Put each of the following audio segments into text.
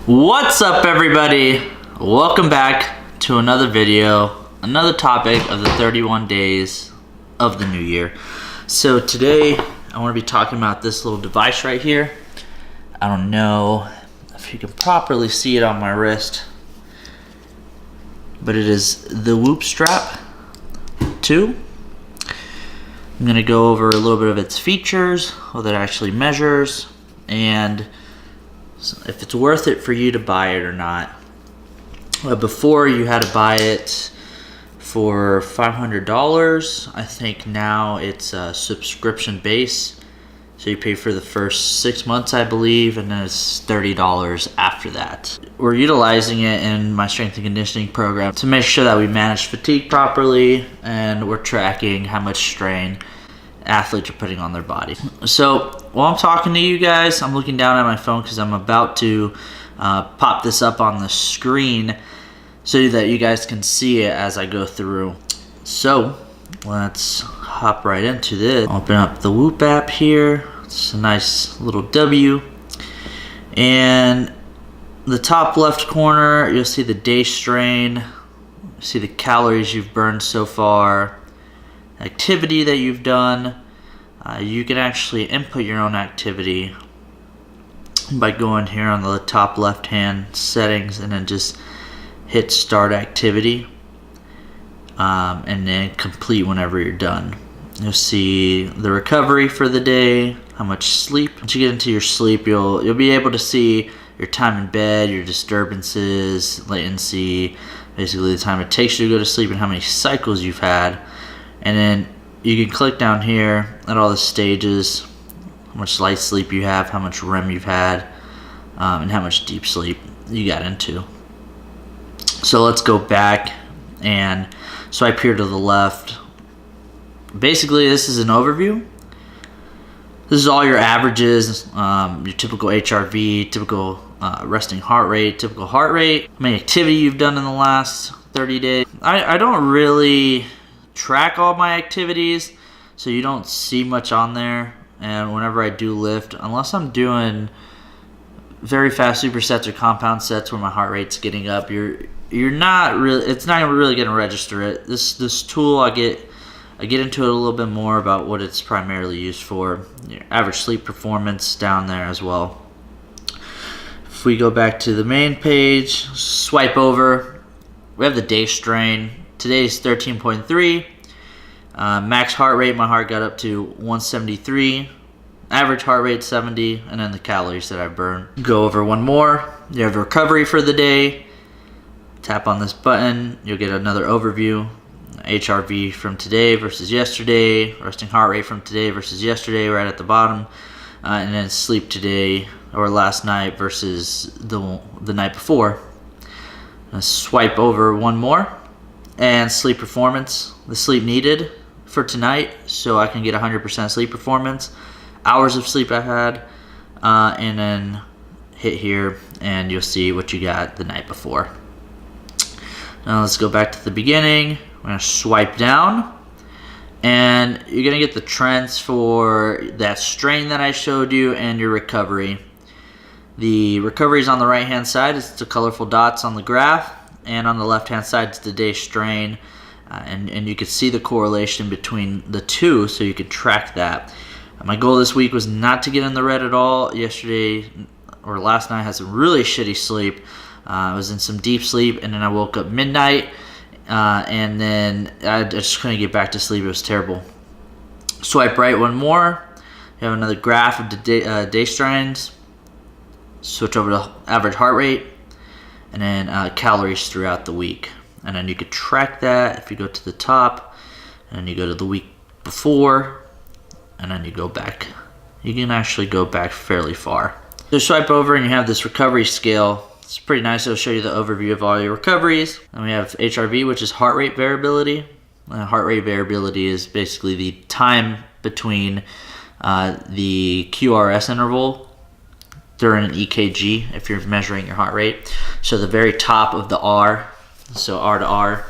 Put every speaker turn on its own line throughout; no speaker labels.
What's up, everybody? Welcome back to another video, another topic of the 31 days of the new year. So today I want to be talking about this little device right here. I don't know if you can properly see it on my wrist, but it is the Whoop Strap 2. I'm going to go over a little bit of its features, what it actually measures, and if it's worth it for you to buy it or not. Before you had to buy it for $500. I think now it's a subscription base. So you pay for the first 6 months, I believe, and then it's $30 after that. We're utilizing it in my strength and conditioning program to make sure that we manage fatigue properly and we're tracking how much strain athletes are putting on their body. So while I'm talking to you guys, I'm looking down at my phone because I'm about to pop this up on the screen so that you guys can see it as I go through. So let's hop right into this. Open up the Whoop app here. It's a nice little W. And the top left corner, you'll see the day strain, see the calories you've burned so far, activity that you've done. You can actually input your own activity by going here on the top left hand settings and then just hit start activity, and then complete whenever you're done. You'll see the recovery for the day, how much sleep. Once you get into your sleep, you'll be able to see your time in bed, your disturbances, latency, basically the time it takes you to go to sleep and how many cycles you've had. And then you can click down here at all the stages, how much light sleep you have, how much REM you've had, and how much deep sleep you got into. So let's go back and swipe here to the left. Basically, this is an overview. This is all your averages, your typical HRV, typical resting heart rate, typical heart rate, how many activity you've done in the last 30 days. I don't really track all my activities, so you don't see much on there. And whenever I do lift, unless I'm doing very fast supersets or compound sets where my heart rate's getting up, you're not really, it's not really going to register it. This tool, I get into it a little bit more about what it's primarily used for. Your average sleep performance down there as well. If we go back to the main page, swipe over, we have the day strain. Today's 13.3. Max heart rate, my heart got up to 173. Average heart rate 70, and then the calories that I burned. Go over one more. You have recovery for the day. Tap on this button, you'll get another overview. HRV from today versus yesterday, resting heart rate from today versus yesterday, right at the bottom, and then sleep today or last night versus the night before. Swipe over one more, and sleep performance, the sleep needed for tonight, so I can get 100% sleep performance, hours of sleep I had, and then hit here, and you'll see what you got the night before. Now let's go back to the beginning. We're going to swipe down, and you're going to get the trends for that strain that I showed you and your recovery. The recovery is on the right hand side. It's the colorful dots on the graph, and on the left hand side it's the day strain, and you can see the correlation between the two, so you can track that. My goal this week was not to get in the red at all. Yesterday or last night I had some really shitty sleep. I was in some deep sleep, and then I woke up midnight, and then I just couldn't get back to sleep. It was terrible. Swipe right one more. You have another graph of the day strains. Switch over to average heart rate, and then calories throughout the week. And then you could track that if you go to the top, and then you go to the week before, and then you go back. You can actually go back fairly far. So swipe over, and you have this recovery scale. It's pretty nice. It'll show you the overview of all your recoveries. And we have HRV, which is heart rate variability. Heart rate variability is basically the time between the QRS interval during an EKG, if you're measuring your heart rate. So the very top of the R, so R to R,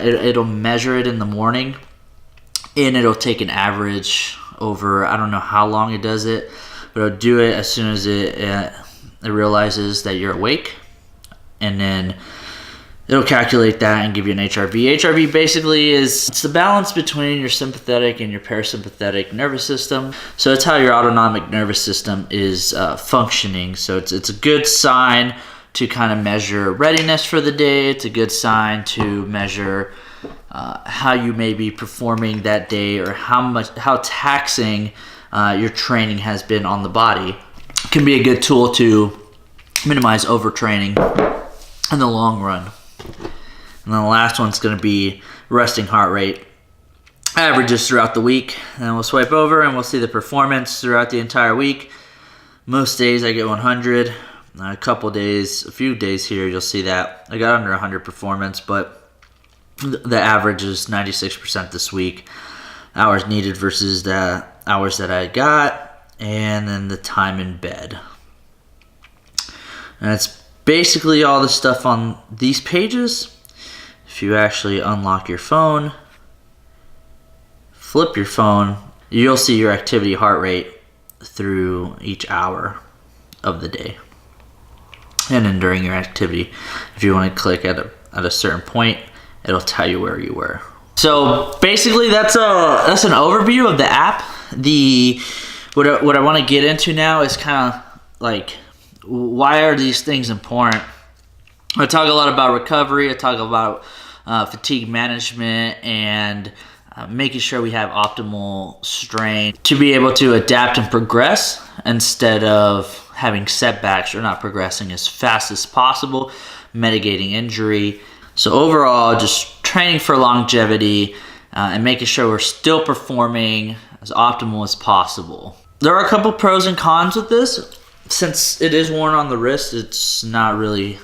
it'll measure it in the morning, and it'll take an average over, I don't know how long it does it, but it'll do it as soon as it realizes that you're awake, and then it'll calculate that and give you an HRV. HRV basically it's the balance between your sympathetic and your parasympathetic nervous system. So it's how your autonomic nervous system is functioning. So it's a good sign to kind of measure readiness for the day. It's a good sign to measure how you may be performing that day, or how taxing your training has been on the body. It can be a good tool to minimize overtraining in the long run. And then the last one's going to be resting heart rate averages throughout the week. And then we'll swipe over and we'll see the performance throughout the entire week. Most days I get 100. A few days here, you'll see that I got under 100 performance, but the average is 96% this week. Hours needed versus the hours that I got, and then the time in bed. And that's basically all the stuff on these pages. If you actually unlock your phone, flip your phone, you'll see your activity heart rate through each hour of the day. And then during your activity, if you want to click at a certain point, it'll tell you where you were. So basically that's an overview of the app. What I want to get into now is kind of like, why are these things important? I talk a lot about recovery. I talk about fatigue management and making sure we have optimal strength to be able to adapt and progress instead of having setbacks or not progressing as fast as possible, mitigating injury. So overall, just training for longevity and making sure we're still performing as optimal as possible. There are a couple pros and cons with this. Since it is worn on the wrist, it's not really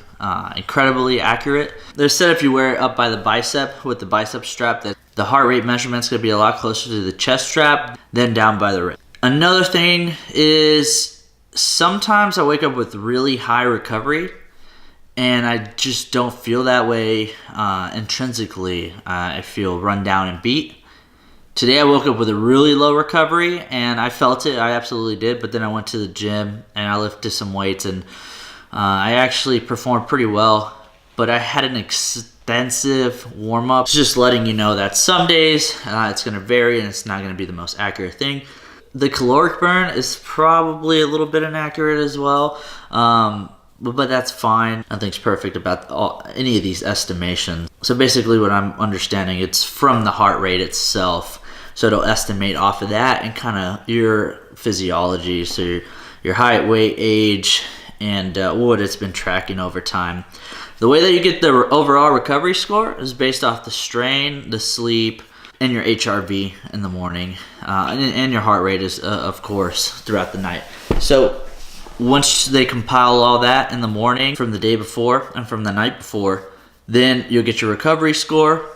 incredibly accurate. They said if you wear it up by the bicep with the bicep strap, that the heart rate measurement's going to be a lot closer to the chest strap than down by the wrist. Another thing is sometimes I wake up with really high recovery, and I just don't feel that way intrinsically. I feel run down and beat. Today I woke up with a really low recovery, and I felt it. I absolutely did. But then I went to the gym and I lifted some weights, and I actually performed pretty well. But I had an extensive warm-up. It's just letting you know that some days it's going to vary and it's not going to be the most accurate thing. The caloric burn is probably a little bit inaccurate as well. But that's fine. Nothing's perfect about any of these estimations. So basically what I'm understanding, it's from the heart rate itself. So it'll estimate off of that and kind of your physiology, so your height, weight, age, and what it's been tracking over time. The way that you get the overall recovery score is based off the strain, the sleep, and your HRV in the morning. And your heart rate is, of course, throughout the night. So once they compile all that in the morning from the day before and from the night before, then you'll get your recovery score,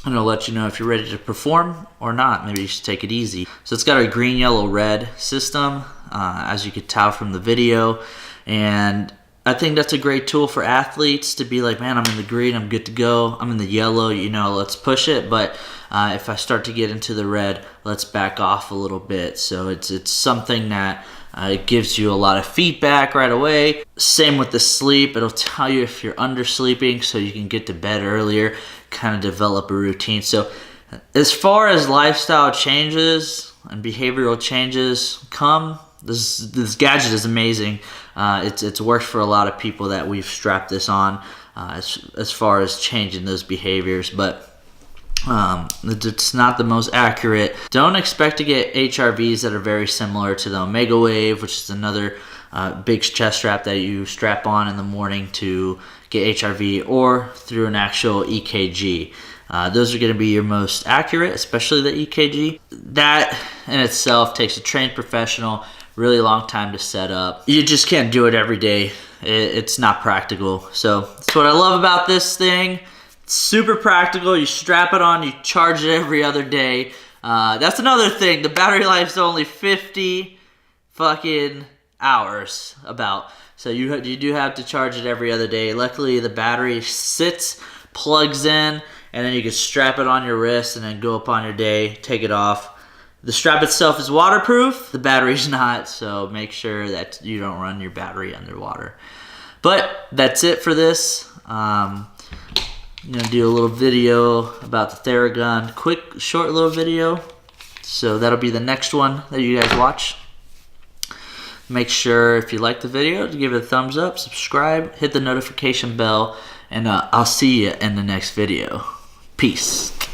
and it'll let you know if you're ready to perform or not. Maybe you should take it easy. So it's got a green, yellow, red system, as you could tell from the video. And I think that's a great tool for athletes to be like, man, I'm in the green, I'm good to go. I'm in the yellow, let's push it. But if I start to get into the red, let's back off a little bit. So it's something that it gives you a lot of feedback right away. Same with the sleep. It'll tell you if you're undersleeping so you can get to bed earlier, kind of develop a routine. So as far as lifestyle changes and behavioral changes come, this gadget is amazing. It's worked for a lot of people that we've strapped this on as far as changing those behaviors, but it's not the most accurate. Don't expect to get HRVs that are very similar to the Omega Wave, which is another big chest strap that you strap on in the morning to get HRV, or through an actual EKG. Those are going to be your most accurate, especially the EKG. That in itself takes a trained professional really long time to set up. You just can't do it every day. It's not practical. So that's what I love about this thing. It's super practical. You strap it on, you charge it every other day. That's another thing. The battery life's only 50 fucking hours about. So you do have to charge it every other day. Luckily, the battery sits, plugs in, and then you can strap it on your wrist and then go up on your day, take it off. The strap itself is waterproof, the battery's not, so make sure that you don't run your battery underwater. But that's it for this. I'm going to do a little video about the Theragun, quick, short little video. So that'll be the next one that you guys watch. Make sure if you like the video to give it a thumbs up, subscribe, hit the notification bell, and I'll see you in the next video. Peace.